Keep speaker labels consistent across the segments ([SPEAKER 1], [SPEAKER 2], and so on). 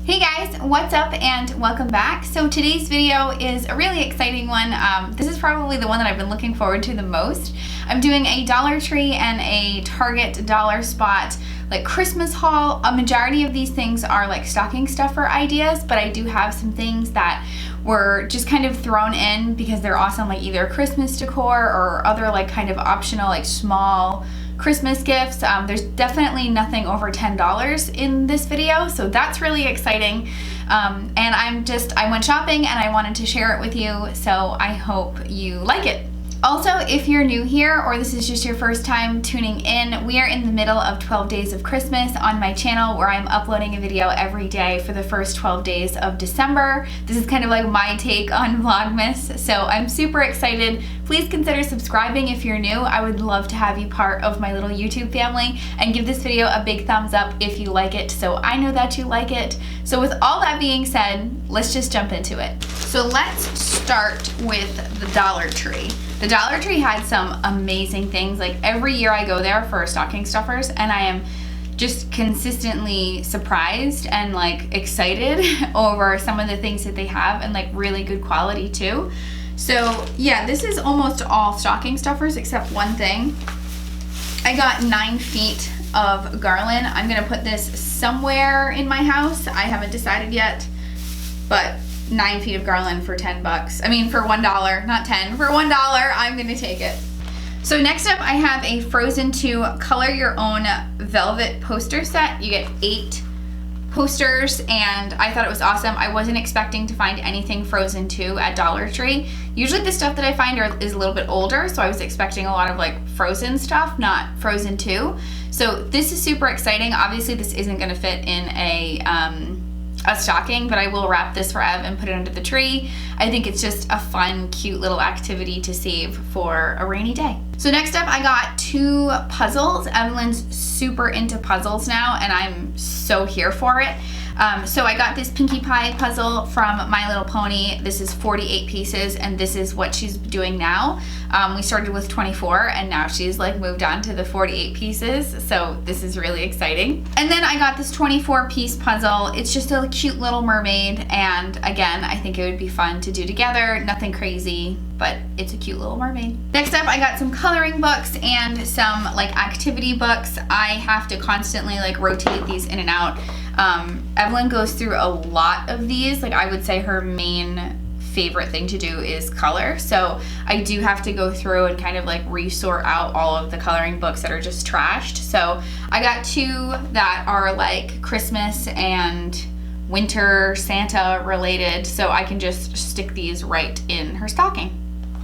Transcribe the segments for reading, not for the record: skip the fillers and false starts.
[SPEAKER 1] Hey guys, what's up and welcome back. So today's video is a really exciting one. This is probably the one that I've been looking forward to the most. I'm doing a Dollar Tree and a Target dollar spot like Christmas haul. A majority of these things are like stocking stuffer ideas, but I do have some things that were just kind of thrown in because they're awesome, like either Christmas decor or other like kind of optional like small Christmas gifts. There's definitely nothing over $10 in this video, so that's really exciting. And I went shopping and I wanted to share it with you, so I hope you like it. Also, if you're new here or this is just your first time tuning in, we are in the middle of 12 days of Christmas on my channel where I'm uploading a video every day for the first 12 days of December. This is kind of like my take on Vlogmas, so I'm super excited. Please consider subscribing if you're new. I would love to have you part of my little YouTube family, and give this video a big thumbs up if you like it so I know that you like it. So with all that being said, let's just jump into it. So let's start with the Dollar Tree. The Dollar Tree had some amazing things. Like every year I go there for stocking stuffers and I am just consistently surprised and like excited over some of the things that they have, and like really good quality too. So yeah, this is almost all stocking stuffers except one thing. I got 9 feet of garland. I'm gonna put this somewhere in my house. I haven't decided yet, but 9 feet of garland for 10 bucks. I mean, for $1, not 10, for $1, I'm gonna take it. So next up, I have a Frozen 2 Color Your Own Velvet poster set. You get 8 posters, and I thought it was awesome. I wasn't expecting to find anything Frozen 2 at Dollar Tree. Usually the stuff that I find is a little bit older, so I was expecting a lot of like Frozen stuff, not Frozen 2. So this is super exciting. Obviously this isn't gonna fit in a stocking, but I will wrap this for Ev and put it under the tree. I think it's just a fun, cute little activity to save for a rainy day. So next up, I got 2 puzzles. Evelyn's super into puzzles now, and I'm so here for it. So I got this Pinkie Pie puzzle from My Little Pony. This is 48 pieces, and this is what she's doing now. We started with 24, and now she's like moved on to the 48 pieces, so this is really exciting. And then I got this 24 piece puzzle. It's just a cute little mermaid, and again, I think it would be fun to do together. Nothing crazy, but it's a cute little mermaid. Next up, I got some coloring books and some like activity books. I have to constantly like rotate these in and out. Evelyn goes through a lot of these. Like I would say her main favorite thing to do is color. So I do have to go through and kind of like resort out all of the coloring books that are just trashed. So I got 2 that are like Christmas and winter Santa related, so I can just stick these right in her stocking.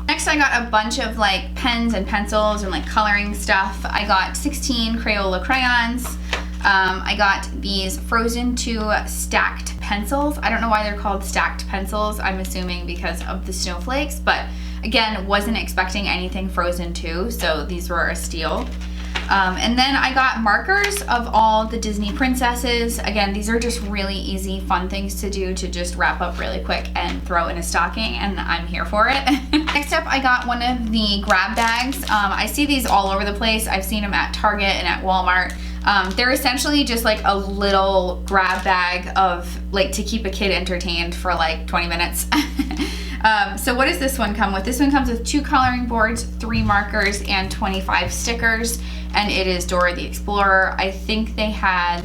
[SPEAKER 1] Next, I got a bunch of like pens and pencils and like coloring stuff. I got 16 Crayola crayons. I got these Frozen 2 stacked pencils. I don't know why they're called stacked pencils. I'm assuming because of the snowflakes, but again, wasn't expecting anything Frozen 2, so these were a steal. And then I got markers of all the Disney princesses. Again, these are just really easy, fun things to do to just wrap up really quick and throw in a stocking, and I'm here for it. Next up, I got one of the grab bags. I see these all over the place. I've seen them at Target and at Walmart. They're essentially just like a little grab bag of like to keep a kid entertained for like 20 minutes. So what does this one come with? This one comes with 2 coloring boards, 3 markers, and 25 stickers, and it is Dora the Explorer. I think they had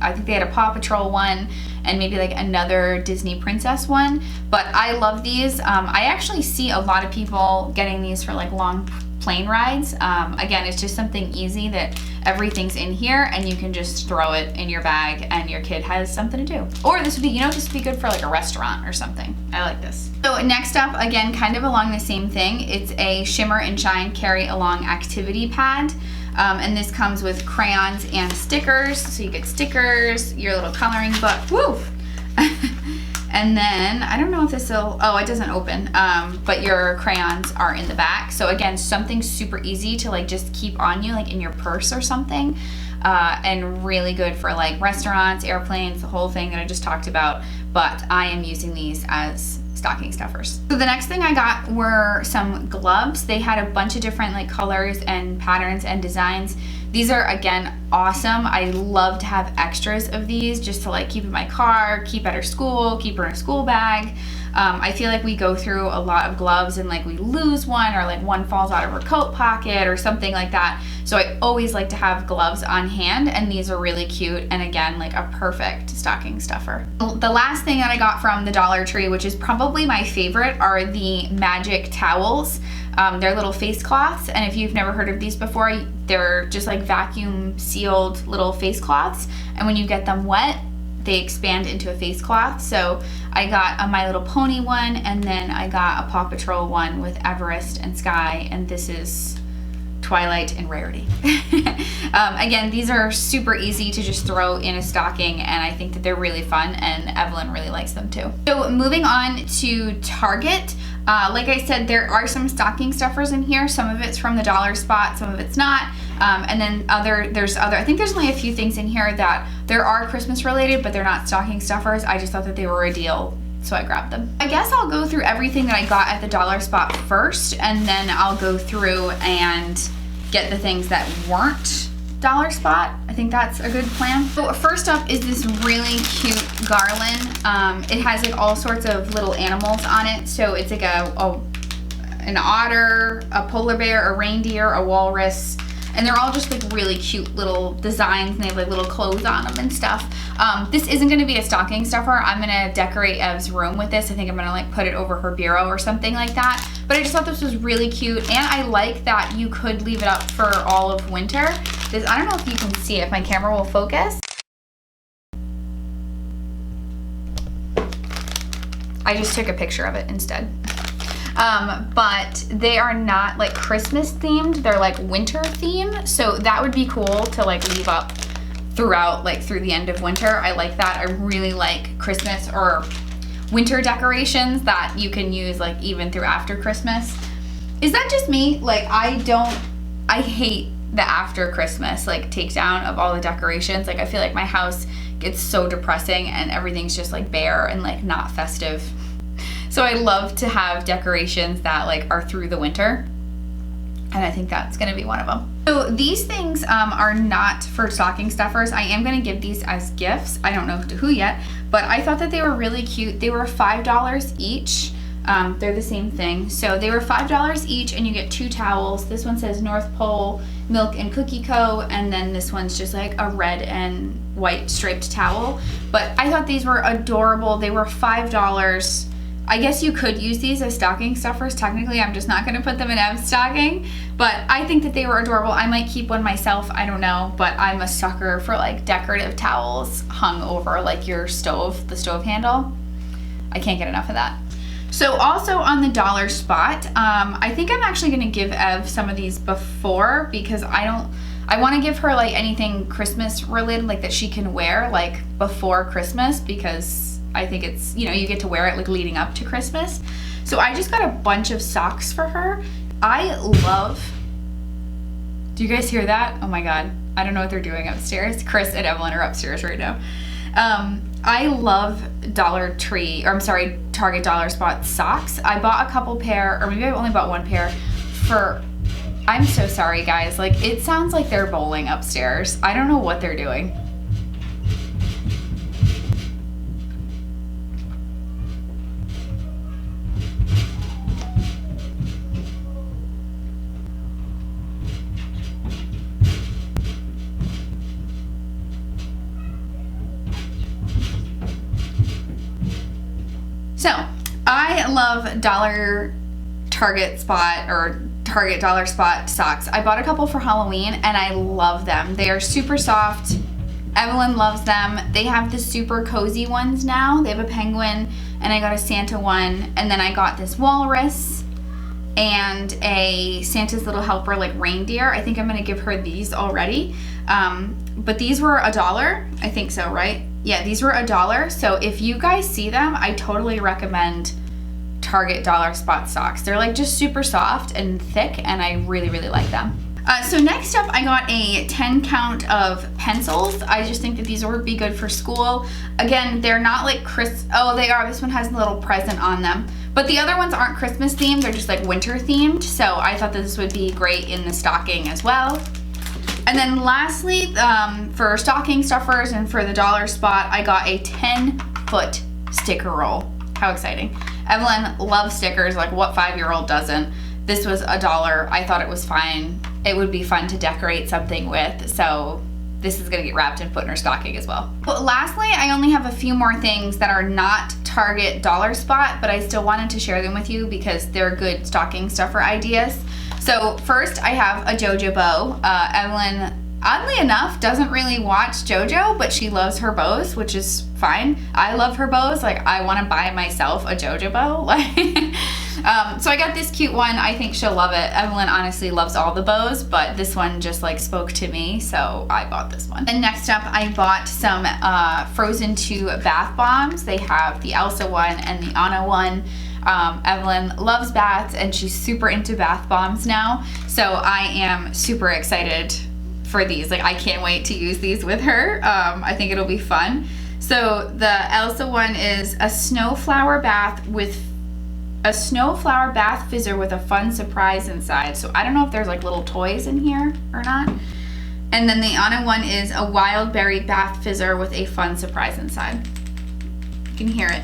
[SPEAKER 1] a Paw Patrol one and maybe like another Disney princess one, but I love these. I actually see a lot of people getting these for like long plane rides. Again, it's just something easy that everything's in here and you can just throw it in your bag and your kid has something to do. Or this would be, this would be good for like a restaurant or something. I like this. So next up, again, kind of along the same thing, it's a Shimmer and Shine Carry Along activity pad. And this comes with crayons and stickers. So you get stickers, your little coloring book, woo! And then, I don't know if this will, oh, it doesn't open, but your crayons are in the back. So again, something super easy to like just keep on you, like in your purse or something. And really good for like restaurants, airplanes, the whole thing that I just talked about. But I am using these as stocking stuffers. So the next thing I got were some gloves. They had a bunch of different like colors and patterns and designs. These are, again, awesome. I love to have extras of these just to like keep in my car, keep at her school, keep her in a school bag. I feel like we go through a lot of gloves and like we lose one, or like one falls out of her coat pocket or something like that. So I always like to have gloves on hand, and these are really cute, and again, like a perfect stocking stuffer. The last thing that I got from the Dollar Tree, which is probably my favorite, are the magic towels. They're little face cloths, and if you've never heard of these before, they're just like vacuum sealed little face cloths, and when you get them wet, they expand into a face cloth. So I got a My Little Pony one, and then I got a Paw Patrol one with Everest and Sky, and this is Twilight and Rarity. Again, these are super easy to just throw in a stocking, and I think that they're really fun, and Evelyn really likes them too. So moving on to Target, like I said, there are some stocking stuffers in here. Some of it's from the dollar spot, some of it's not. And then there's other, I think there's only a few things in here that there are Christmas related, but they're not stocking stuffers. I just thought that they were a deal, so I grabbed them. I guess I'll go through everything that I got at the dollar spot first, and then I'll go through and get the things that weren't dollar spot. I think that's a good plan. So first up is this really cute garland. It has like all sorts of little animals on it. So it's like an otter, a polar bear, a reindeer, a walrus, and they're all just like really cute little designs, and they have like little clothes on them and stuff. This isn't gonna be a stocking stuffer. I'm gonna decorate Ev's room with this. I think I'm gonna like put it over her bureau or something like that. But I just thought this was really cute, and I like that you could leave it up for all of winter. This, I don't know if you can see it, if my camera will focus. I just took a picture of it instead. But they are not like Christmas themed, they're like winter themed. So that would be cool to like leave up throughout, like through the end of winter. I like that. I really like Christmas or winter decorations that you can use like even through after Christmas. Is that just me? Like I hate the after Christmas like takedown of all the decorations. Like I feel like my house gets so depressing and everything's just like bare and like not festive. So I love to have decorations that like are through the winter, and I think that's gonna be one of them. So these things are not for stocking stuffers. I am gonna give these as gifts. I don't know to who yet, but I thought that they were really cute. They were $5 each. They're the same thing. So they were $5 each, and you get 2 towels. This one says North Pole Milk and Cookie Co., and then this one's just like a red and white striped towel. But I thought these were adorable. They were $5. I guess you could use these as stocking stuffers. Technically, I'm just not gonna put them in Ev's stocking, but I think that they were adorable. I might keep one myself, I don't know, but I'm a sucker for like decorative towels hung over like your stove, the stove handle. I can't get enough of that. So also on the dollar spot, I think I'm actually gonna give Ev some of these before, because I wanna give her like anything Christmas related, like that she can wear like before Christmas, because I think it's, you know, you get to wear it like leading up to Christmas. So I just got a bunch of socks for her. I love, do you guys hear that? Oh my God, I don't know what they're doing upstairs. Chris and Evelyn are upstairs right now. I love Target dollar spot socks. I bought a couple pair, or maybe I only bought one pair for, I'm so sorry guys, like it sounds like they're bowling upstairs. I don't know what they're doing. So I love Target dollar spot socks. I bought a couple for Halloween and I love them. They are super soft. Evelyn loves them. They have the super cozy ones now. They have a penguin, and I got a Santa one, and then I got this walrus and a Santa's Little Helper like reindeer. I think I'm gonna give her these already. But these were $1. I think so, right? Yeah, these were $1. So if you guys see them, I totally recommend Target dollar spot socks. They're like just super soft and thick, and I really, really like them. So next up, I got a 10 count of pencils. I just think that these would be good for school. Again, they're not like oh, they are. This one has a little present on them. But the other ones aren't Christmas themed. They're just like winter themed. So I thought this would be great in the stocking as well. And then lastly, for stocking stuffers and for the dollar spot, I got a 10-foot sticker roll. How exciting. Evelyn loves stickers, like what 5-year-old doesn't? This was $1. I thought it was fine. It would be fun to decorate something with, so this is gonna get wrapped and put in her stocking as well. But lastly, I only have a few more things that are not Target dollar spot, but I still wanted to share them with you because they're good stocking stuffer ideas. So first I have a JoJo bow. Evelyn, oddly enough, doesn't really watch JoJo, but she loves her bows, which is fine. I love her bows. Like, I want to buy myself a JoJo bow. Like, so I got this cute one. I think she'll love it. Evelyn honestly loves all the bows, but this one just like spoke to me, so I bought this one. And next up, I bought some Frozen 2 bath bombs. They have the Elsa one and the Anna one. Evelyn loves baths and she's super into bath bombs now, so I am super excited for these. Like, I can't wait to use these with her. I think it'll be fun. So the Elsa one is a snowflower bath fizzer with a fun surprise inside. So I don't know if there's like little toys in here or not. And then the Anna one is a wild berry bath fizzer with a fun surprise inside. You can hear it.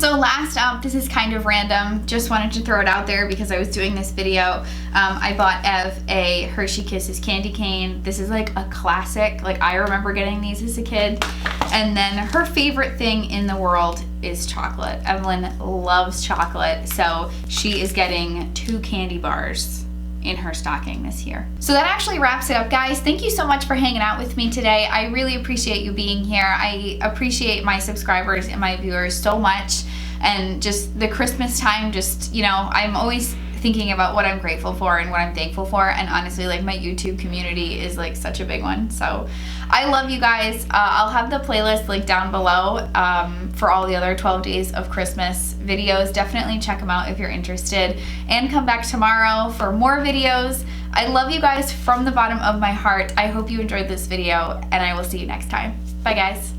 [SPEAKER 1] So last up, this is kind of random, just wanted to throw it out there because I was doing this video. I bought Ev a Hershey Kisses candy cane. This is like a classic, like I remember getting these as a kid. And then her favorite thing in the world is chocolate. Evelyn loves chocolate, so she is getting 2 candy bars in her stocking this year. So that actually wraps it up, guys. Thank you so much for hanging out with me today. I really appreciate you being here. I appreciate my subscribers and my viewers so much. And just the Christmas time, just, you know, I'm always thinking about what I'm grateful for and what I'm thankful for. And honestly, like, my YouTube community is like such a big one. So I love you guys. I'll have the playlist linked down below for all the other 12 days of Christmas videos. Definitely check them out if you're interested, and come back tomorrow for more videos. I love you guys from the bottom of my heart. I hope you enjoyed this video, and I will see you next time. Bye, guys.